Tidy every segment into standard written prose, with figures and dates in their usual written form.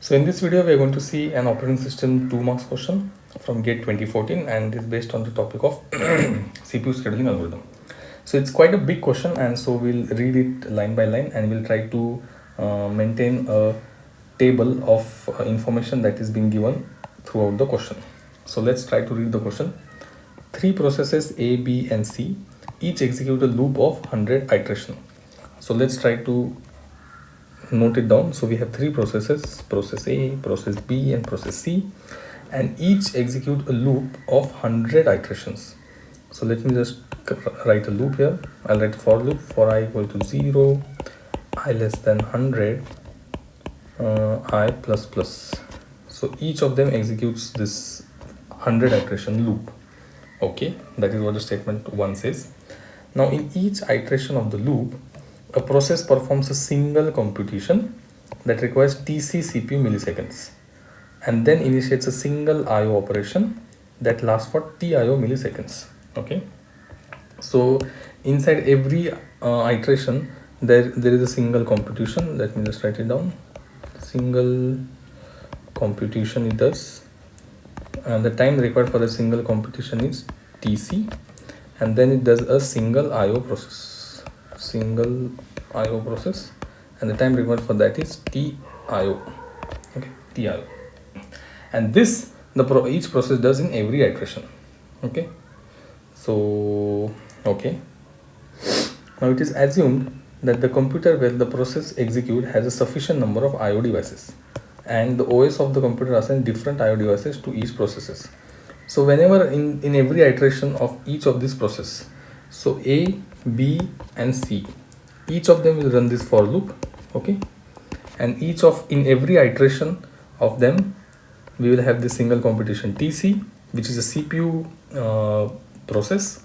So in this video, we are going to see an operating system 2 marks question from GATE 2014, and is based on the topic of CPU scheduling algorithm. So it's quite a big question, and so we'll read it line by line, and we'll try to maintain a table of information that is being given throughout the question. So let's try to read the question. 3 processes A, B and C each execute a loop of 100 iteration. So let's try to note it down. So we have 3 processes, process A, process B and process C, and each execute a loop of 100 iterations. So let me just write a loop here. I'll write for loop for I equal to 0, I less than 100, I plus plus. So each of them executes this 100 iteration loop. Okay, that is what the statement 1 says. Now in each iteration of the loop, a process performs a single computation that requires TC CPU milliseconds and then initiates a single IO operation that lasts for TIO milliseconds. Okay, so inside every iteration there is a single computation. Let me just write it down. Single computation it does, and the time required for the single computation is TC, and then it does a single IO process, and the time required for that is TIO. Okay, TIO, and this each process does in every iteration. Okay, so okay, now it is assumed that the computer where the process execute has a sufficient number of IO devices, and the OS of the computer assigns different IO devices to each processes. So whenever in every iteration of each of these process, so A, B and C, each of them will run this for loop. Okay, and in every iteration of them we will have this single computation TC, which is a CPU process,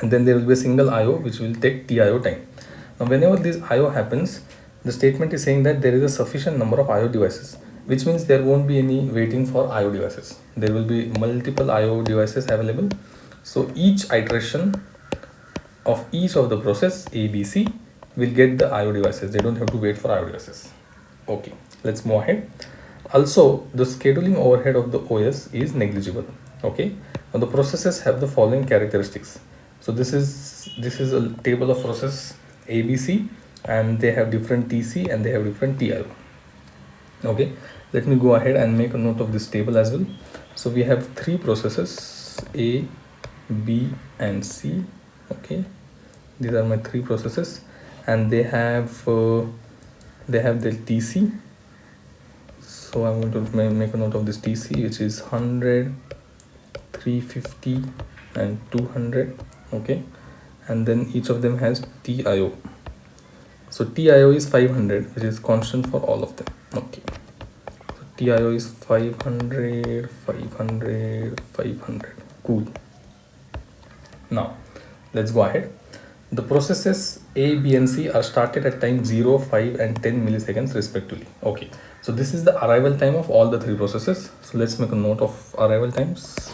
and then there will be a single IO which will take TIO time. Now whenever this IO happens, the statement is saying that there is a sufficient number of IO devices, which means there won't be any waiting for IO devices. There will be multiple IO devices available. So each iteration of each of the process A, B, C will get the IO devices. They don't have to wait for IO devices. Okay, let's move ahead. Also, the scheduling overhead of the OS is negligible. Okay, now the processes have the following characteristics. So this is a table of process ABC, and they have different TC and they have different TIO. Okay, let me go ahead and make a note of this table as well. So we have 3 processes A, B and C. Okay, these are my 3 processes, and they have their TC. So I'm going to make a note of this TC, which is 100, 350 and 200. Okay, and then each of them has TIO. So TIO is 500, which is constant for all of them. Okay, so TIO is 500, 500, 500. Cool. Now let's go ahead. The processes A, B and C are started at time 0, 5 and 10 milliseconds respectively. Okay, so this is the arrival time of all the 3 processes. So let's make a note of arrival times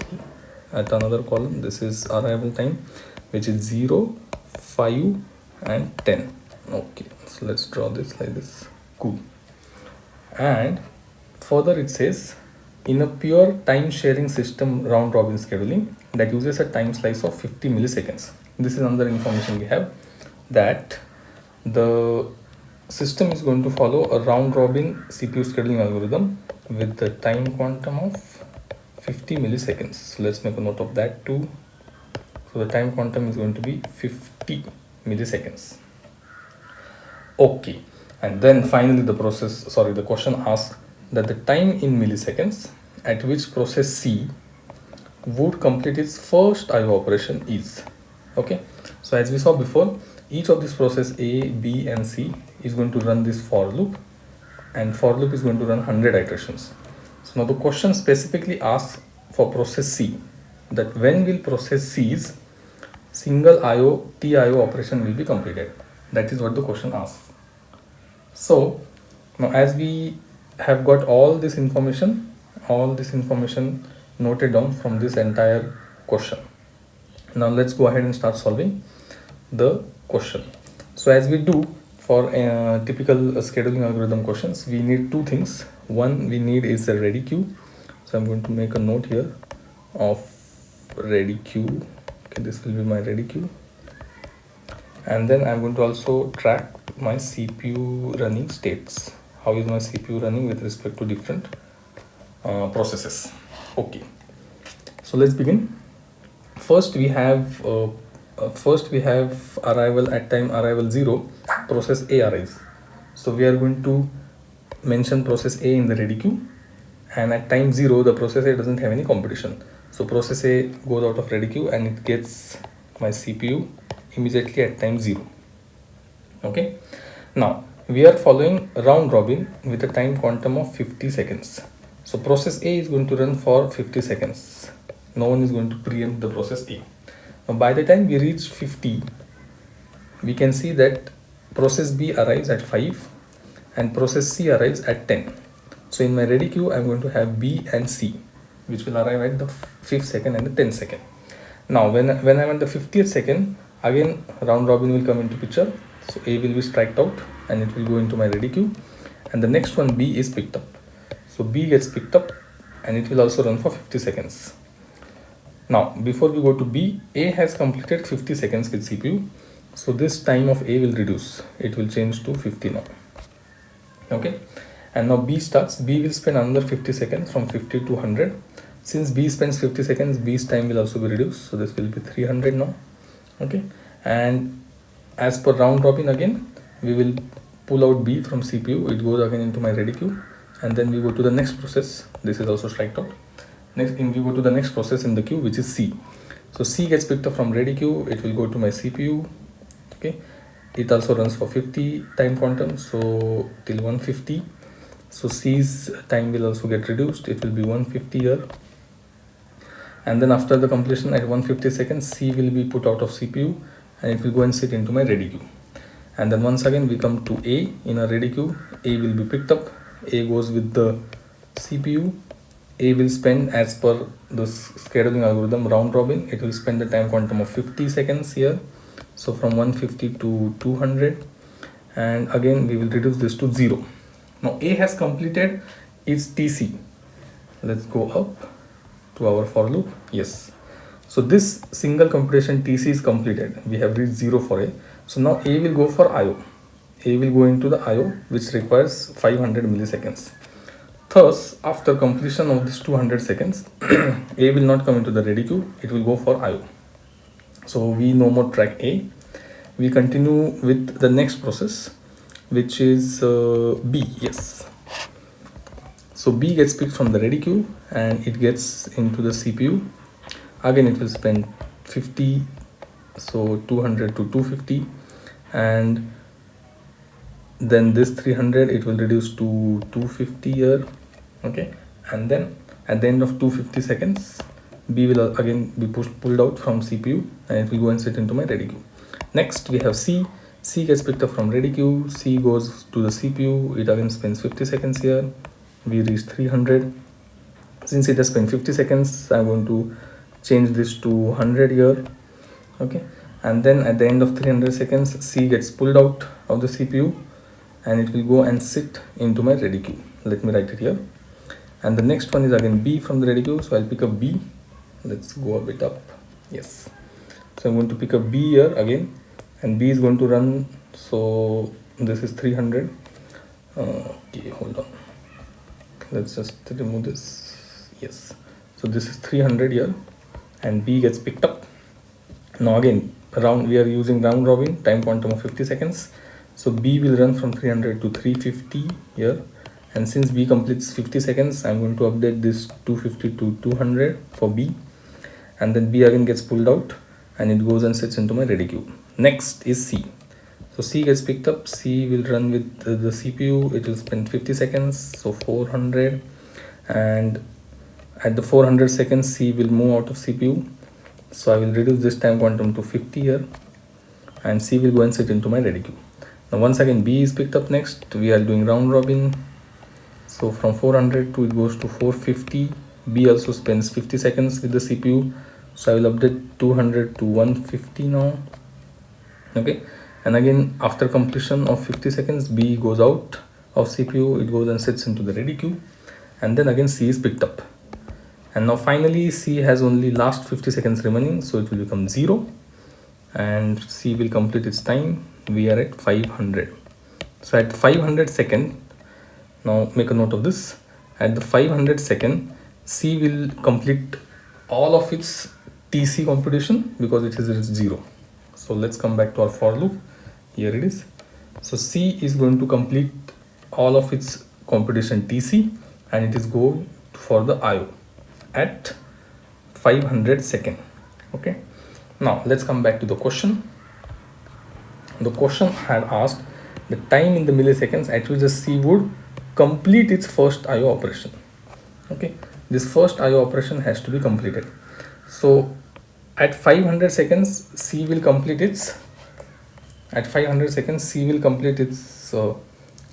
at another column. This is arrival time, which is 0, 5 and 10. Okay, so let's draw this like this. Cool. And further it says, in a pure time sharing system round robin scheduling that uses a time slice of 50 milliseconds. This is another information we have, that the system is going to follow a round robin CPU scheduling algorithm with the time quantum of 50 milliseconds. So let's make a note of that too. So the time quantum is going to be 50 milliseconds. Okay, and then finally the question asks that the time in milliseconds at which process C would complete its first IO operation is. Okay, so as we saw before, each of these process A, B and C is going to run this for loop, and for loop is going to run 100 iterations. So now the question specifically asks for process C, that when will process C's single IO TIO operation will be completed. That is what the question asks. So now as we have got all this information noted down from this entire question, now let's go ahead and start solving the question. So as we do, for typical scheduling algorithm questions, we need two things. One we need is a ready queue. So I'm going to make a note here of ready queue. Okay, this will be my ready queue. And then I'm going to also track my CPU running states. How is my CPU running with respect to different processes? Okay, so let's begin. First we have arrival at time arrival 0, process A arrives. So we are going to mention process A in the ready queue, and at time 0 the process A doesn't have any competition. So process A goes out of ready queue and it gets my CPU immediately at time 0. Okay, now we are following round robin with a time quantum of 50 seconds. So process A is going to run for 50 seconds. No one is going to preempt the process A. Now by the time we reach 50, we can see that process B arrives at 5 and process C arrives at 10. So in my ready queue, I'm going to have B and C, which will arrive at the 5th second and the 10th second. Now when I'm at the 50th second, again round robin will come into picture. So A will be striked out and it will go into my ready queue, and the next one B is picked up. So B gets picked up and it will also run for 50 seconds. Now before we go to B, A has completed 50 seconds with CPU. So this time of A will reduce. It will change to 50 now. Okay, and now B starts. B will spend another 50 seconds from 50 to 100. Since B spends 50 seconds, B's time will also be reduced. So this will be 300 now. Okay, and as per round robin again, we will pull out B from CPU. It goes again into my ready queue, and then we go to the next process. This is also striked out. Next, we go to the next process in the queue, which is C. So C gets picked up from ready queue. It will go to my CPU. Okay, it also runs for 50 time quantum, so till 150. So C's time will also get reduced. It will be 150 here. And then after the completion at 150 seconds, C will be put out of CPU and it will go and sit into my ready queue. And then once again we come to A in a ready queue. A will be picked up. A goes with the CPU. A will spend, as per the scheduling algorithm round robin, it will spend the time quantum of 50 seconds here. So from 150 to 200, and again we will reduce this to 0. Now A has completed its TC. Let's go up to our for loop. Yes, so this single computation TC is completed. We have reached 0 for A. So now A will go for IO. A will go into the IO, which requires 500 milliseconds. Thus, after completion of this 200 seconds, A will not come into the ready queue. It will go for IO. So we no more track A. We continue with the next process, which is B. Yes. So B gets picked from the ready queue and it gets into the CPU. Again, it will spend 50, so 200 to 250, and then this 300 it will reduce to 250 here. Okay, and then at the end of 250 seconds, B will again be pulled out from CPU and it will go and sit into my ready queue. Next we have C. C gets picked up from ready queue. C goes to the CPU. It again spends 50 seconds here. We reach 300. Since it has spent 50 seconds, I'm going to change this to 100 here. Okay, and then at the end of 300 seconds, C gets pulled out of the CPU and it will go and sit into my ready queue. Let me write it here. And the next one is again B from the ready queue. So I'll pick up B. Let's go a bit up. Yes, so I'm going to pick up B here again, and B is going to run. So this is 300. Okay, hold on. Let's just remove this. Yes, so this is 300 here, and B gets picked up. Now again, we are using round robin, time quantum of 50 seconds. So B will run from 300 to 350 here, and since B completes 50 seconds, I'm going to update this 250 to 200 for B, and then B again gets pulled out and it goes and sits into my ready queue. Next is C. So C gets picked up. C will run with the CPU. It will spend 50 seconds, so 400, and at the 400 seconds C will move out of CPU. So I will reduce this time quantum to 50 here, and C will go and sit into my ready queue. Now once again B is picked up. Next we are doing round robin. So from 400 to it goes to 450. B also spends 50 seconds with the CPU. So I will update 200 to 150 now. Okay, and again after completion of 50 seconds B goes out of CPU, it goes and sits into the ready queue, and then again C is picked up. And now finally C has only last 50 seconds remaining, so it will become 0 and C will complete its time. We are at 500. So at 500 second, now make a note of this, at the 500 second C will complete all of its TC computation because it is 0. So let's come back to our for loop. Here it is. So C is going to complete all of its computation TC and it is going for the IO at 500 second. Okay, now let's come back to the question. The question had asked the time in the milliseconds at which the C would complete its first IO operation. Okay, this first IO operation has to be completed. So at 500 seconds C will complete its,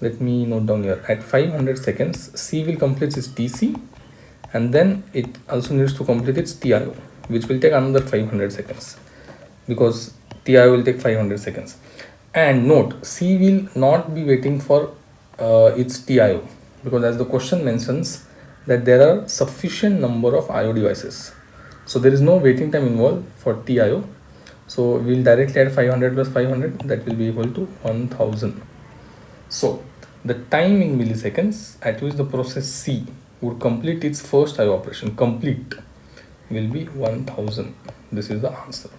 let me note down here, at 500 seconds C will complete its TC and then it also needs to complete its TIO, which will take another 500 seconds because TIO will take 500 seconds. And note, C will not be waiting for its TIO because as the question mentions that there are sufficient number of IO devices. So there is no waiting time involved for TIO. So we will directly add 500 plus 500, that will be equal to 1000. So the time in milliseconds at which the process C would complete its first IO operation, complete, will be 1000. This is the answer.